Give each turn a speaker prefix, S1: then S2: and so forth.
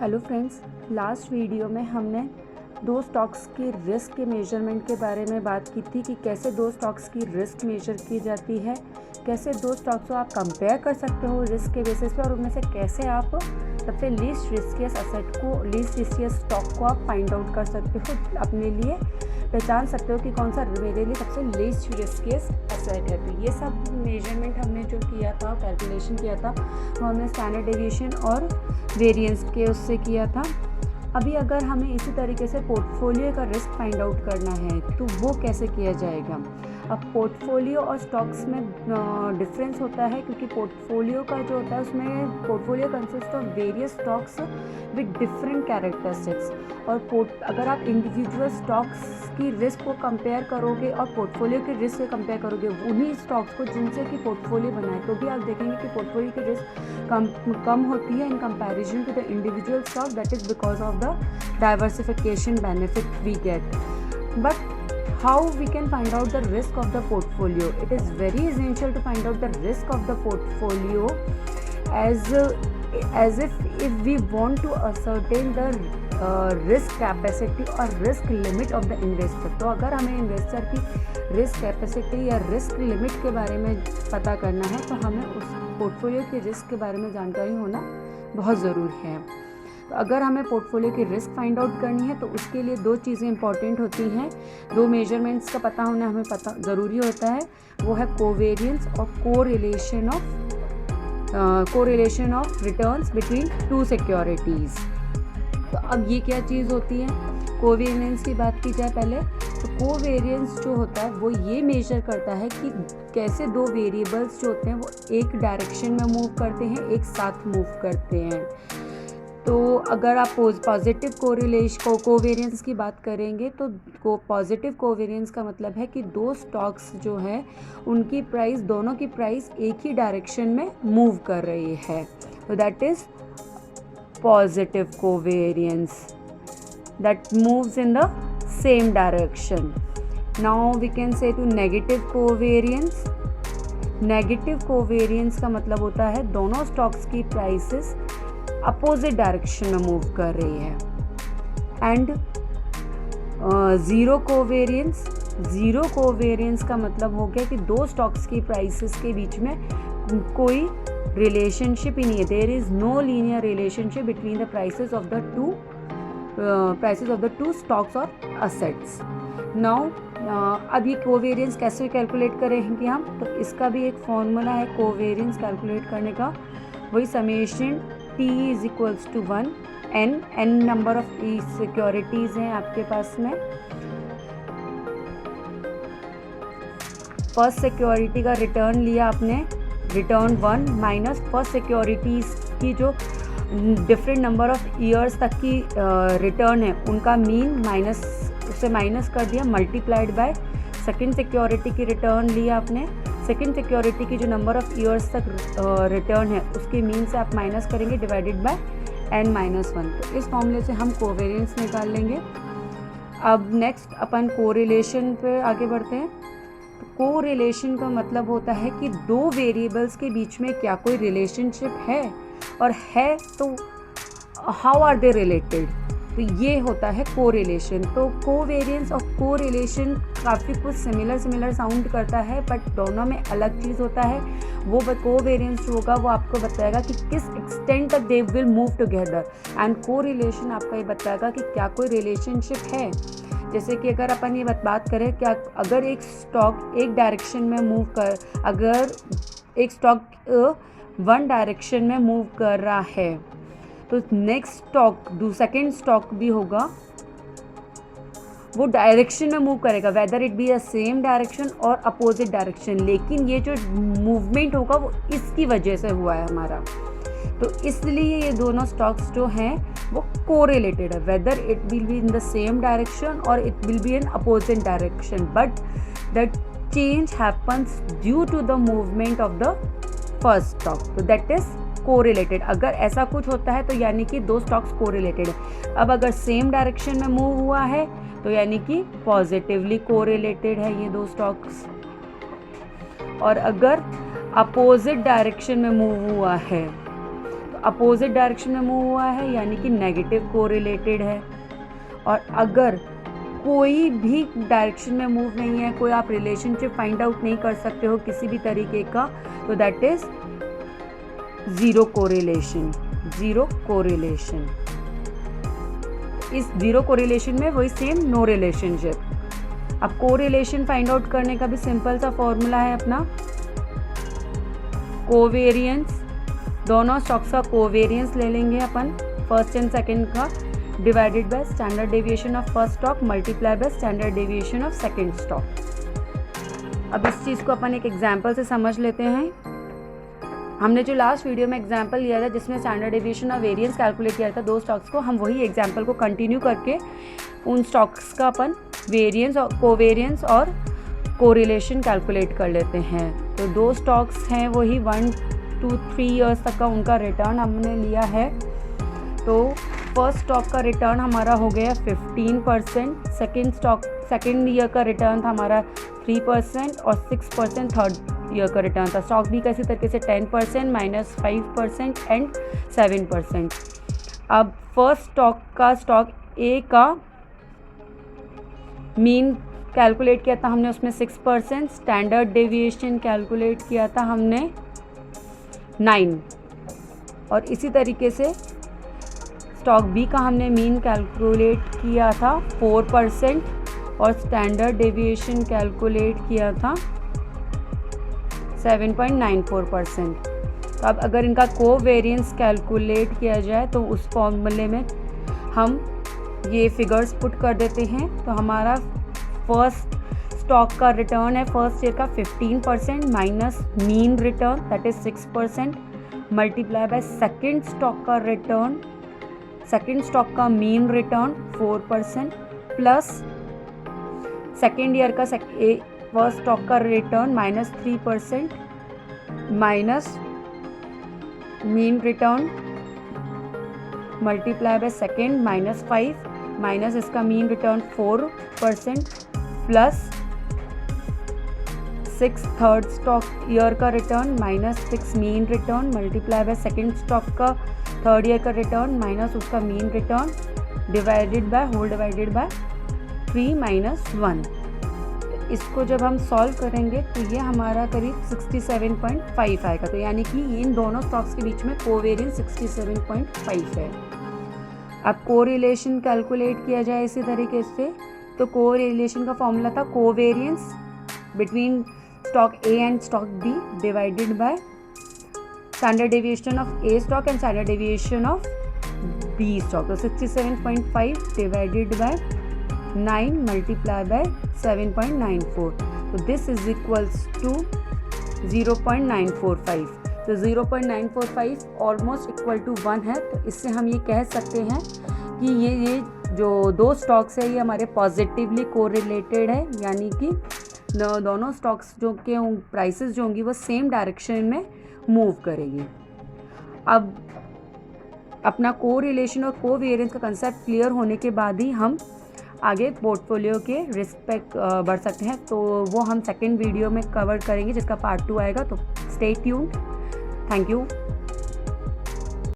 S1: Hello friends, last video में हमने दो स्टॉक्स की रिस्क के मेजरमेंट के बारे में बात की थी कि कैसे दो स्टॉक्स की रिस्क मेजर की जाती है, कैसे दो स्टॉक्स को आप कंपेयर कर सकते हो रिस्क के बेसिस पे और उनमें से कैसे आप सबसे लीस्ट रिस्कियस असेट को, लीस्ट रिस्कियस स्टॉक को आप फाइंड आउट कर सकते हो, अपने लिए पहचान सकते हो कि कौन सा मेरे लिए सबसे लीस्ट रिस्कियस असेट है। तो ये सब मेजरमेंट हमने जो किया था, कैलकुलेशन किया था, वो हमने स्टैंडर्ड डेविएशन और वेरिएंस के उससे किया था। अभी अगर हमें इसी तरीके से पोर्टफोलियो का रिस्क फाइंड आउट करना है तो वो कैसे किया जाएगा। अब पोर्टफोलियो और स्टॉक्स में डिफरेंस होता है, क्योंकि पोर्टफोलियो का जो होता है उसमें portfolio consist of various stocks with different characteristics. और अगर आप इंडिविजुअल स्टॉक्स की रिस्क को कंपेयर करोगे और पोर्टफोलियो की रिस्क से कंपेयर करोगे उन्हीं स्टॉक्स को जिनसे कि पोर्टफोलियो बनाए, तो भी आप देखेंगे कि पोर्टफोलियो की रिस्क कम होती है in comparison to the individual stock. That is because of the diversification benefit we get. But how we can find out the risk of the portfolio? It is very essential to find out the risk of the portfolio as if we want to ascertain the risk capacity और risk limit of the investor। तो अगर हमें investor की risk capacity या risk limit के बारे में पता करना है तो हमें उस पोर्टफोलियो के रिस्क के बारे में जानकारी होना बहुत ज़रूरी है। तो अगर हमें पोर्टफोलियो की रिस्क फाइंड आउट करनी है तो उसके लिए दो चीज़ें इंपॉर्टेंट होती हैं, दो मेजरमेंट्स का पता होना हमें पता ज़रूरी होता है। वो है कोवेरियंस और correlation of returns between two securities. तो अब ये क्या चीज़ होती है? कोवेरियंस की बात की जाए पहले, तो कोवेरियंस जो होता है वो ये मेजर करता है कि कैसे दो वेरिएबल्स जो होते हैं वो एक डायरेक्शन में मूव करते हैं, एक साथ मूव करते हैं। तो अगर आप पॉजिटिव कोवेरियंस की बात करेंगे तो पॉजिटिव कोवेरियंस का मतलब है कि दो स्टॉक्स जो हैं उनकी प्राइस, दोनों की प्राइस एक ही डायरेक्शन में मूव कर रही है। तो that is positive covariance that moves in the same direction. Now we can say to negative covariance. Negative covariance का मतलब होता है दोनों स्टॉक्स की प्राइसेस अपोजिट डायरेक्शन में मूव कर रही है। एंड ज़ीरो कोवेरियंस का मतलब हो गया कि दो स्टॉक्स की प्राइसेस के बीच में कोई रिलेशनशिप ही नहीं है। There is no linear relationship between the prices of the two stocks और असेट्स। नाउ अब ये कोवेरियंस कैसे कैलकुलेट करेंगे हम, तो इसका भी एक फॉर्मूला है कोवेरियंस कैलकुलेट करने का, वही summation T is equals to 1 n number of securities हैं आपके पास में। फर्स्ट सिक्योरिटी का रिटर्न लिया आपने, रिटर्न 1 माइनस फर्स्ट सिक्योरिटीज़ की जो डिफरेंट नंबर ऑफ ईयर्स तक की रिटर्न है उनका मीन माइनस, उससे माइनस कर दिया, मल्टीप्लाइड बाय सेकेंड सिक्योरिटी की रिटर्न लिया आपने। सेकेंड सिक्योरिटी की जो नंबर ऑफ ईयर्स तक रिटर्न है उसके मीन से आप माइनस करेंगे डिवाइडेड बाय n-1। तो इस फॉर्मूले से हम कोवेरियंस निकाल लेंगे। अब नेक्स्ट अपन कोरिलेशन पे आगे बढ़ते हैं। तो कोरिलेशन का मतलब होता है कि दो वेरिएबल्स के बीच में क्या कोई रिलेशनशिप है, और है तो हाउ आर दे रिलेटेड, तो ये होता है कोरिलेशन। तो कोवेरियंस और कोरिलेशन काफ़ी कुछ सिमिलर साउंड करता है, बट दोनों में अलग चीज़ होता है। वो कोवेरियंस जो होगा वो आपको बताएगा कि किस एक्सटेंट तक they will move together, and correlation आपका ये बताएगा कि क्या कोई रिलेशनशिप है। जैसे कि अगर अपन ये बात करें, क्या अगर एक स्टॉक एक डायरेक्शन में मूव कर, अगर एक स्टॉक वन डायरेक्शन में मूव कर रहा है तो नेक्स्ट स्टॉक, सेकेंड स्टॉक भी होगा, वो डायरेक्शन में मूव करेगा, whether it be a same direction और अपोजिट डायरेक्शन, लेकिन ये जो मूवमेंट होगा वो इसकी वजह से हुआ है हमारा। तो इसलिए ये दोनों स्टॉक्स जो हैं वो कोरिलेटेड है, whether it will be in the same direction और it will be in opposite direction, but the change happens due to the movement of the first stock. तो दैट इज कोरिलेटेड। अगर ऐसा कुछ होता है तो यानी कि दो स्टॉक्स कोरिलेटेड है। अब अगर सेम डायरेक्शन में मूव हुआ है तो यानी कि पॉजिटिवली कोरिलेटेड है ये दो स्टॉक्स, और अगर अपोजिट डायरेक्शन में मूव हुआ है अपोजिट डायरेक्शन में मूव हुआ है यानी कि नेगेटिव कोरिलेटेड है, और अगर कोई भी डायरेक्शन में मूव नहीं है, कोई आप रिलेशनशिप फाइंड आउट नहीं कर सकते हो किसी भी तरीके का, तो that is zero correlation. Zero correlation, इस ज़ीरो कोरिलेशन में वही सेम नो रिलेशनशिप। अब कोरिलेशन फाइंड आउट करने का भी सिंपल सा फॉर्मूला है अपना, कोवेरियंस, दोनों स्टॉक्स का कोवेरियंस ले लेंगे अपन फर्स्ट एंड सेकंड का, divided by standard deviation of first stock multiply by standard deviation of second stock. अब इस चीज़ को अपन एक एग्जांपल से समझ लेते हैं। हमने जो लास्ट वीडियो में एग्जांपल लिया था जिसमें standard deviation of variance calculate किया था दो स्टॉक्स को, हम वही एग्जांपल को कंटिन्यू करके उन स्टॉक्स का अपन वेरिएंस और कोवेरियंस और कोरिलेशन कैलकुलेट कर लेते हैं। तो दो स्टॉक्स हैं वही 1 to 3 ईयर्स तक का उनका रिटर्न हमने लिया है। तो फर्स्ट स्टॉक का रिटर्न हमारा हो गया 15%, सेकेंड ईयर का रिटर्न था हमारा 3% और 6% थर्ड ईयर का रिटर्न था। स्टॉक भी कैसी तरीके से 10%, -5% एंड 7%। अब फर्स्ट स्टॉक का स्टॉक ए का मीन कैलकुलेट किया था हमने, उसमें 6%, स्टैंडर्ड डेविएशन कैलकुलेट किया था हमने 9, और इसी तरीके से स्टॉक बी का हमने मीन कैलकुलेट किया था 4% और स्टैंडर्ड डेविएशन कैलकुलेट किया था 7.94%। तो अब अगर इनका कोवेरियंस कैलकुलेट किया जाए तो उस फॉर्मूले में हम ये फिगर्स पुट कर देते हैं। तो हमारा फर्स्ट स्टॉक का रिटर्न है फर्स्ट ईयर का 15% minus mean return that is 6% multiply by second stock का रिटर्न, सेकेंड स्टॉक का mean return 4% plus second year का फर्स्ट स्टॉक का return -3% minus mean return multiply by second -5 minus इसका mean return 4% plus 6 third stock year का return -6 mean return multiply by second stock का third year का return minus उसका mean return divided by whole divided by 3 - 1। तो इसको जब हम solve करेंगे तो ये हमारा करीब 67.5 आएगा। तो यानी कि इन दोनों स्टॉक्स के बीच में कोवेरियंस 67.5 है। अब कोरिलेशन कैलकुलेट किया जाए इसी तरीके से, तो कोरिलेशन का फॉर्मूला था covariance between stock A and stock B divided by standard deviation of A stock and standard deviation of B stock. तो 67.5 डिवाइडेड बाय 9 मल्टीप्लाई बाय 7.94, तो दिस इज इक्वल्स टू 0.945। तो 0.945 ऑलमोस्ट इक्वल टू 1 है। तो इससे हम ये कह सकते हैं कि ये जो दो स्टॉक्स है ये हमारे पॉजिटिवली कोरिलेटेड है, यानी कि दोनों स्टॉक्स जो के प्राइसेस जो होंगी वो सेम डायरेक्शन में मूव करेगी। अब अपना कोरिलेशन और कोवेरियंस का कंसेप्ट क्लियर होने के बाद ही हम आगे पोर्टफोलियो के रिस्क पे बढ़ सकते हैं। तो वो हम सेकेंड वीडियो में कवर करेंगे जिसका पार्ट 2 आएगा। तो स्टे ट्यून्ड। Thank you.